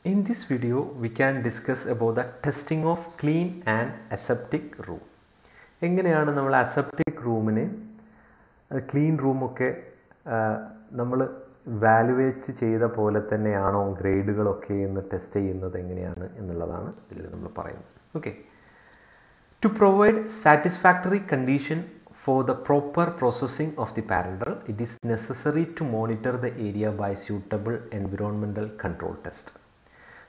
In this video, we can discuss about the testing of clean and aseptic room. എങ്ങനെയാണ് നമ്മൾ aseptic റൂമിന് clean റൂമൊക്കെ നമ്മൾ valuate ചെയ്ത പോലെ തന്നെയാണോ ഗ്രേഡുകളൊക്കെ എന്ന് ടെസ്റ്റ് ചെയ്യുന്നത് എങ്ങനെയാണ് എന്നുള്ളതാണ് ഇതിൽ നമ്മൾ പറയുന്നത്. Okay, to provide satisfactory condition for the proper processing of the parental, it is necessary to monitor the area by suitable environmental control test.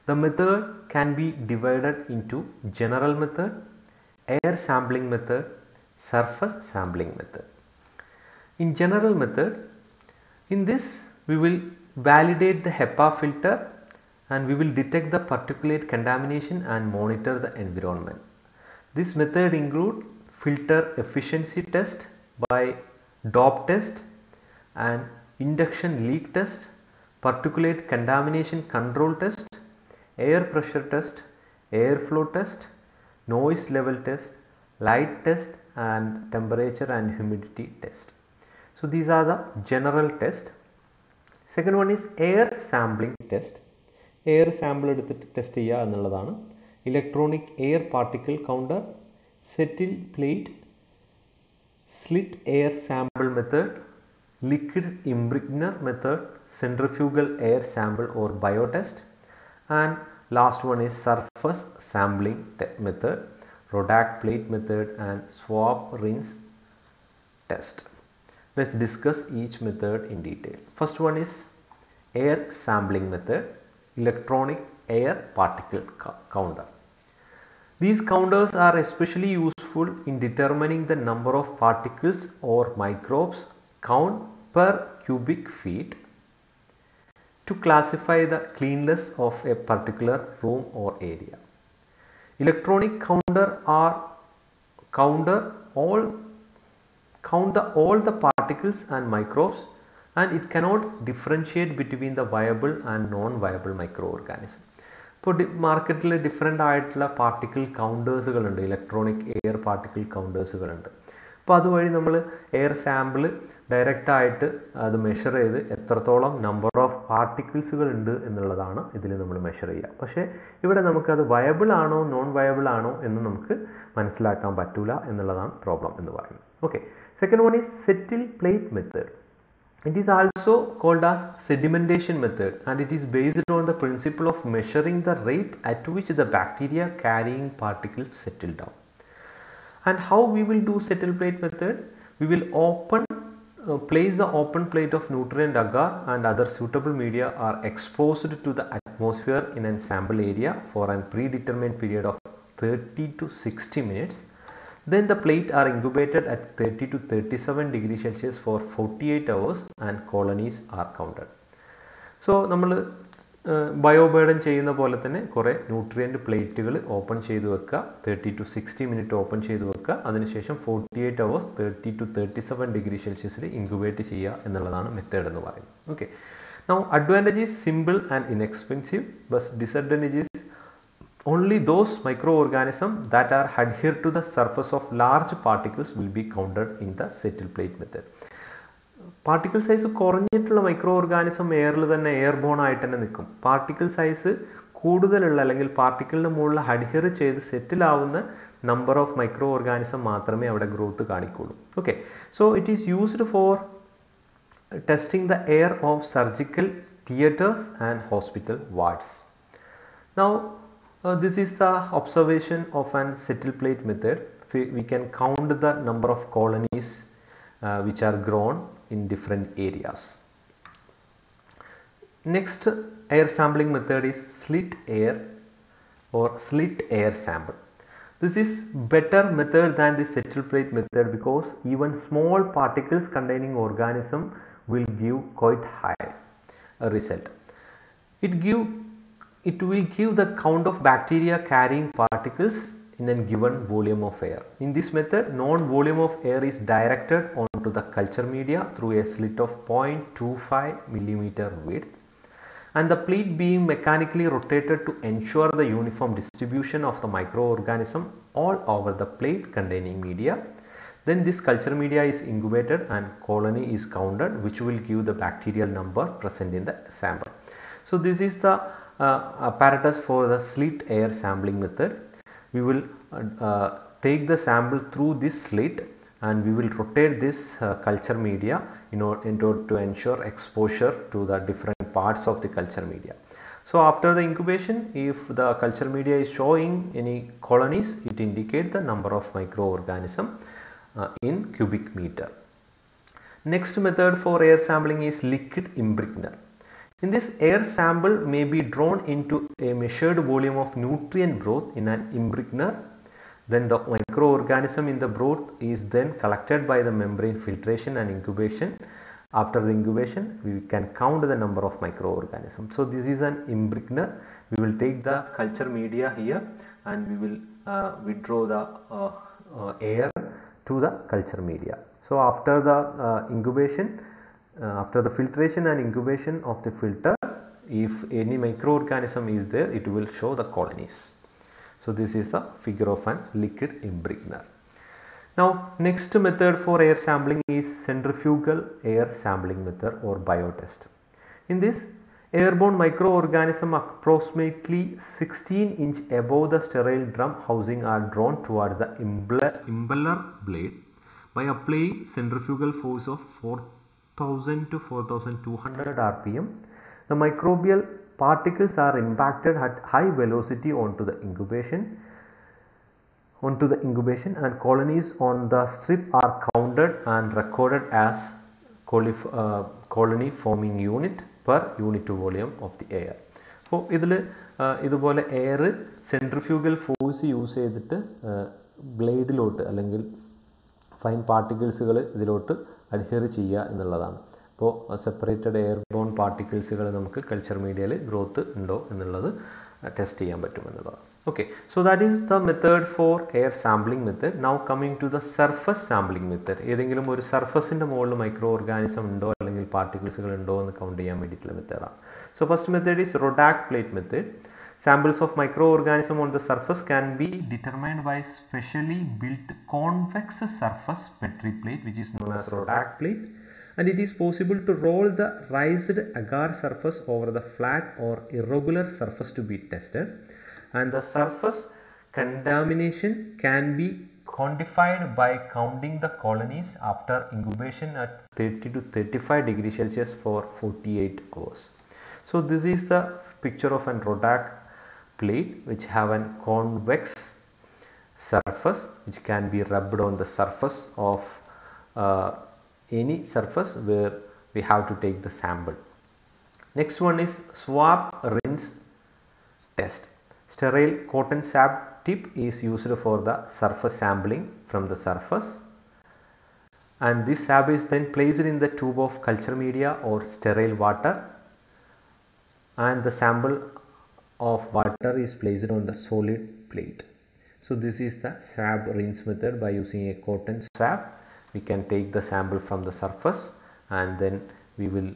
The method can be divided into general method, air sampling method, surface sampling method. In general method, in this we will validate the HEPA filter and we will detect the particulate contamination and monitor the environment. This method include filter efficiency test by DOP test and induction leak test, particulate contamination control test, air pressure test, airflow test, noise level test, light test and temperature and humidity test. So these are the general test. Second one is air sampling test. Air sample എടുത്തിട്ട് test ചെയ്യുക എന്നുള്ളതാണ്. Electronic air particle counter, settle plate, slit air sample method, liquid impregner method, centrifugal air sample or biotest, and last one is surface sampling method, Rodak plate method and swab rinse test. Let's discuss each method in detail. First one is air sampling method, electronic air particle counter. These counters are especially useful in determining the number of particles or microbes count per cubic feet to classify the cleanliness of a particular room or area. Electronic counter are count all the particles and microbes, and it cannot differentiate between the viable and non-viable microorganisms. ഇപ്പോൾ മാർക്കറ്റിൽ different ആയിട്ടുള്ള particle കൗണ്ടേഴ്സുകളുണ്ട്, electronic air particle കൗണ്ടേഴ്സുകളുണ്ട്. അപ്പോൾ അതുവഴി നമ്മൾ air sample ഡയറക്റ്റായിട്ട് അത് measure ചെയ്ത് എത്രത്തോളം നമ്പർ ഓഫ് പാർട്ടിക്കിൾസുകൾ ഉണ്ട് എന്നുള്ളതാണ് ഇതിൽ നമ്മൾ മെഷർ ചെയ്യുക. പക്ഷേ ഇവിടെ നമുക്കത് വയബിൾ ആണോ നോൺ വയബിൾ ആണോ എന്ന് നമുക്ക് മനസ്സിലാക്കാൻ പറ്റില്ല എന്നുള്ളതാണ് പ്രോബ്ലം എന്ന് പറയുന്നത്. Okay, second one is settle plate method. It is also called as sedimentation method and it is based on the principle of measuring the rate at which the bacteria carrying particles settle down. And how we will do settle plate method? We will place the open plate of nutrient agar and other suitable media are exposed to the atmosphere in a sample area for a predetermined period of 30 to 60 minutes. Then the plate are incubated at 30 to 37 degrees Celsius for 48 hours and colonies are counted. So നമ്മൾ ബയോബേർഡൻ ചെയ്യുന്ന പോലെ തന്നെ കുറേ nutrient പ്ലേറ്റുകൾ open ചെയ്ത് വെക്കുക, 30 to 60 minute open ചെയ്ത് വെക്കുക, അതിനുശേഷം 48 hours 30 to 37 ഡിഗ്രി സെൽഷ്യസിൽ ഇൻക്യുബേറ്റ് ചെയ്യുക എന്നുള്ളതാണ് മെത്തേഡ് എന്ന് പറയുന്നത്. Okay, now advantage is simple and inexpensive, but disadvantage is only those microorganisms that are adhere to the surface of large particles will be counted in the settle plate method. Particle size കുറഞ്ഞിട്ടുള്ള microorganism എയറിൽ തന്നെ airborne ആയിട്ട് തന്നെ നിൽക്കും. Particle size കൂടുതലുള്ള അല്ലെങ്കിൽ പാർട്ടിക്കിളിന് മുകളിൽ adhere ചെയ്ത് സെറ്റിൽ ആവുന്ന നമ്പർ ഓഫ് മൈക്രോ ഓർഗാനിസം മാത്രമേ അവിടെ ഗ്രോത്ത് കാണിക്കുള്ളൂ. Okay, so it is used for testing the air of surgical theatres and hospital wards. Now this is the observation of an settle plate method. We can count the number of colonies which are grown in different areas. Next air sampling method is slit air or slit air sample. This is better method than the settle plate method because even small particles containing organism will give quite high result. It will give the count of bacteria carrying particles in a given volume of air. In this method, known volume of air is directed onto the culture media through a slit of 0.25 millimeter width and the plate being mechanically rotated to ensure the uniform distribution of the microorganism all over the plate containing media. Then this culture media is incubated and colony is counted, which will give the bacterial number present in the sample. So this is the apparatus for the slit air sampling method. We will take the sample through this slit and we will rotate this culture media in order to ensure exposure to the different parts of the culture media. So after the incubation, if the culture media is showing any colonies, it indicates the number of microorganisms in cubic meter. Next method for air sampling is liquid imbricner. In this, air sample may be drawn into a measured volume of nutrient broth in an imbricner. Then the microorganism in the broth is then collected by the membrane filtration and incubation. After the incubation, we can count the number of microorganisms. So this is an imbricner. We will take the culture media here and we will withdraw the air to the culture media. So after the incubation, after the filtration and incubation of the filter, if any microorganism is there, it will show the colonies. So this is a figure of an liquid imbricner. Now next method for air sampling is centrifugal air sampling method or biotest. In this, airborne microorganisms approximately 16 inch above the sterile drum housing are drawn towards the impeller blade by applying centrifugal force of 4000 to 4200 rpm. The microbial particles are impacted at high velocity onto the incubation and colonies on the strip are counted and recorded as colony forming unit per unit volume of the air. So ഇതുപോലെ air centrifugal force use ചെയ്തിട്ട് ബ്ലേഡിലോട്ട് അല്ലെങ്കിൽ fine പാർട്ടിക്കിൾസുകൾ ഇതിലോട്ട് adhere ചെയ്യുക എന്നുള്ളതാണ്. അപ്പോൾ separated airborne പാർട്ടിക്കിൾസുകൾ നമുക്ക് culture മീഡിയയിൽ growth ഉണ്ടോ എന്നുള്ളത് ടെസ്റ്റ് ചെയ്യാൻ പറ്റുമെന്നുള്ളതാണ്. Okay, so that is the method for air sampling method. Now coming to the surface sampling method. ഏതെങ്കിലും ഒരു സർഫസിൻ്റെ മുകളിൽ മൈക്രോ ഓർഗാനിസം ഉണ്ടോ അല്ലെങ്കിൽ പാർട്ടിക്കിൾസുകൾ ഉണ്ടോ എന്ന് കൗണ്ട് ചെയ്യാൻ വേണ്ടിയിട്ടുള്ള മെത്തേഡാണ്. So first method is Rodak plate method. Samples of microorganism on the surface can be determined by specially built convex surface Petri plate, which is known as Rodak plate, and it is possible to roll the raised agar surface over the flat or irregular surface to be tested, and the surface contamination can be quantified by counting the colonies after incubation at 30 to 35 degrees Celsius for 48 hours. So this is the picture of an Rodak plate which have a convex surface which can be rubbed on the surface of any surface where we have to take the sample. Next one is swab rinse test. Sterile cotton swab tip is used for the surface sampling from the surface, and this swab is then placed in the tube of culture media or sterile water, and the sample of water is placed on the solid plate. So this is the swab rinse method. By using a cotton swab, we can take the sample from the surface and then we will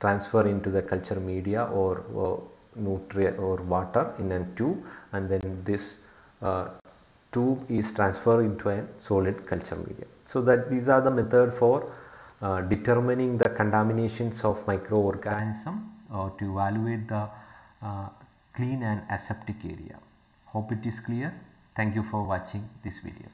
transfer into the culture media or nutrient or water in a tube, and then this tube is transferred into a solid culture media. So that these are the method for determining the contaminations of microorganism to evaluate the clean and aseptic area. Hope it is clear. Thank you for watching this video.